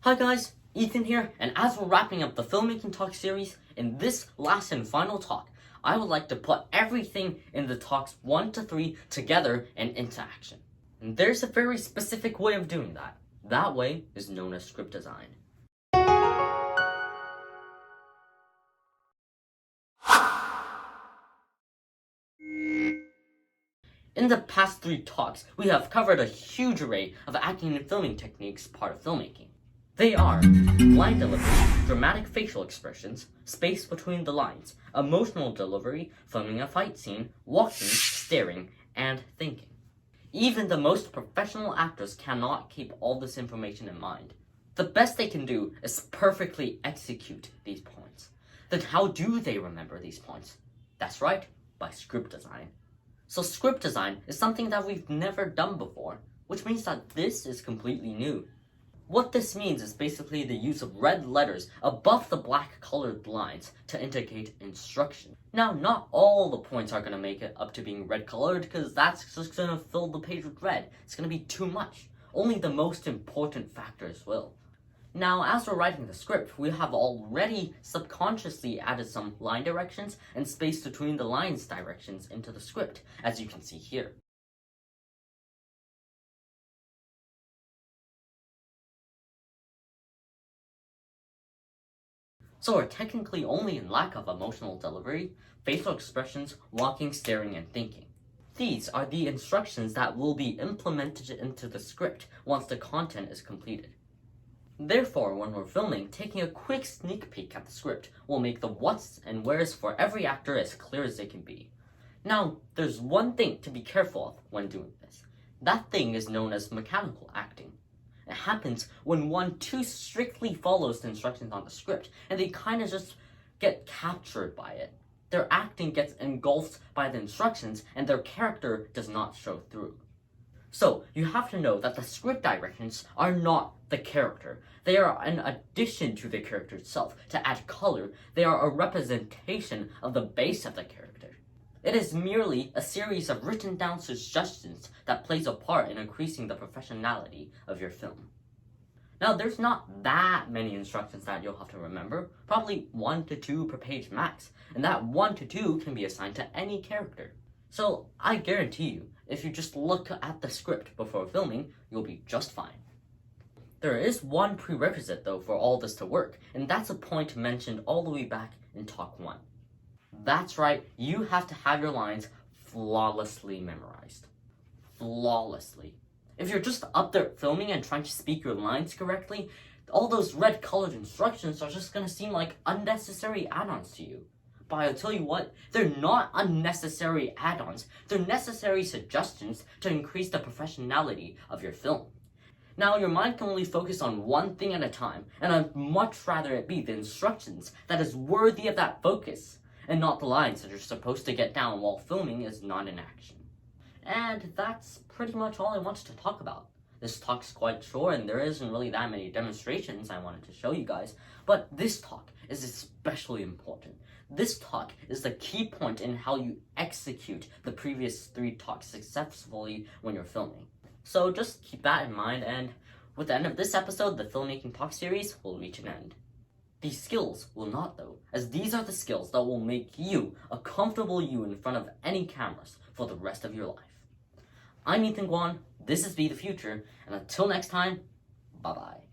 Hi guys, Ethan here, and as we're wrapping up the Filmmaking Talk series, in this last and final talk, I would like to put everything in the talks 1 to 3 together and into action. And there's a very specific way of doing that. That way is known as script design. In the past 3 talks, we have covered a huge array of acting and filming techniques part of filmmaking. They are line delivery, dramatic facial expressions, space between the lines, emotional delivery, filming a fight scene, walking, staring, and thinking. Even the most professional actors cannot keep all this information in mind. The best they can do is perfectly execute these points. Then how do they remember these points? That's right, by script design. So script design is something that we've never done before, which means that this is completely new. What this means is basically the use of red letters above the black colored lines to indicate instruction. Now, not all the points are going to make it up to being red colored, because that's just going to fill the page with red. It's going to be too much. Only the most important factors will. Now, as we're writing the script, we have already subconsciously added some line directions and space between the lines directions into the script, as you can see here. So we're technically only in lack of emotional delivery, facial expressions, walking, staring, and thinking. These are the instructions that will be implemented into the script once the content is completed. Therefore, when we're filming, taking a quick sneak peek at the script will make the what's and where's for every actor as clear as they can be. Now, there's one thing to be careful of when doing this. That thing is known as mechanical acting. It happens when one too strictly follows the instructions on the script, and they kind of just get captured by it. Their acting gets engulfed by the instructions, and their character does not show through. So, you have to know that the script directions are not the character. They are an addition to the character itself. To add color, they are a representation of the base of the character. It is merely a series of written down suggestions that plays a part in increasing the professionality of your film. Now, there's not that many instructions that you'll have to remember, probably 1 to 2 per page max, and that 1 to 2 can be assigned to any character. So, I guarantee you, if you just look at the script before filming, you'll be just fine. There is one prerequisite though for all this to work, and that's a point mentioned all the way back in Talk 1. That's right, you have to have your lines flawlessly memorized. Flawlessly. If you're just up there filming and trying to speak your lines correctly, all those red colored instructions are just gonna seem like unnecessary add-ons to you. But I'll tell you what, they're not unnecessary add-ons, they're necessary suggestions to increase the professionality of your film. Now, your mind can only focus on one thing at a time, and I'd much rather it be the instructions that is worthy of that focus, and not the lines that you're supposed to get down while filming is not in action. And that's pretty much all I wanted to talk about. This talk's quite short, and there isn't really that many demonstrations I wanted to show you guys, but this talk is especially important. This talk is the key point in how you execute the previous 3 talks successfully when you're filming. So just keep that in mind, and with the end of this episode, the Filmmaking Talk series will reach an end. These skills will not though, as these are the skills that will make you a comfortable you in front of any cameras for the rest of your life. I'm Ethan Guan, this is Be the Future, and until next time, bye-bye.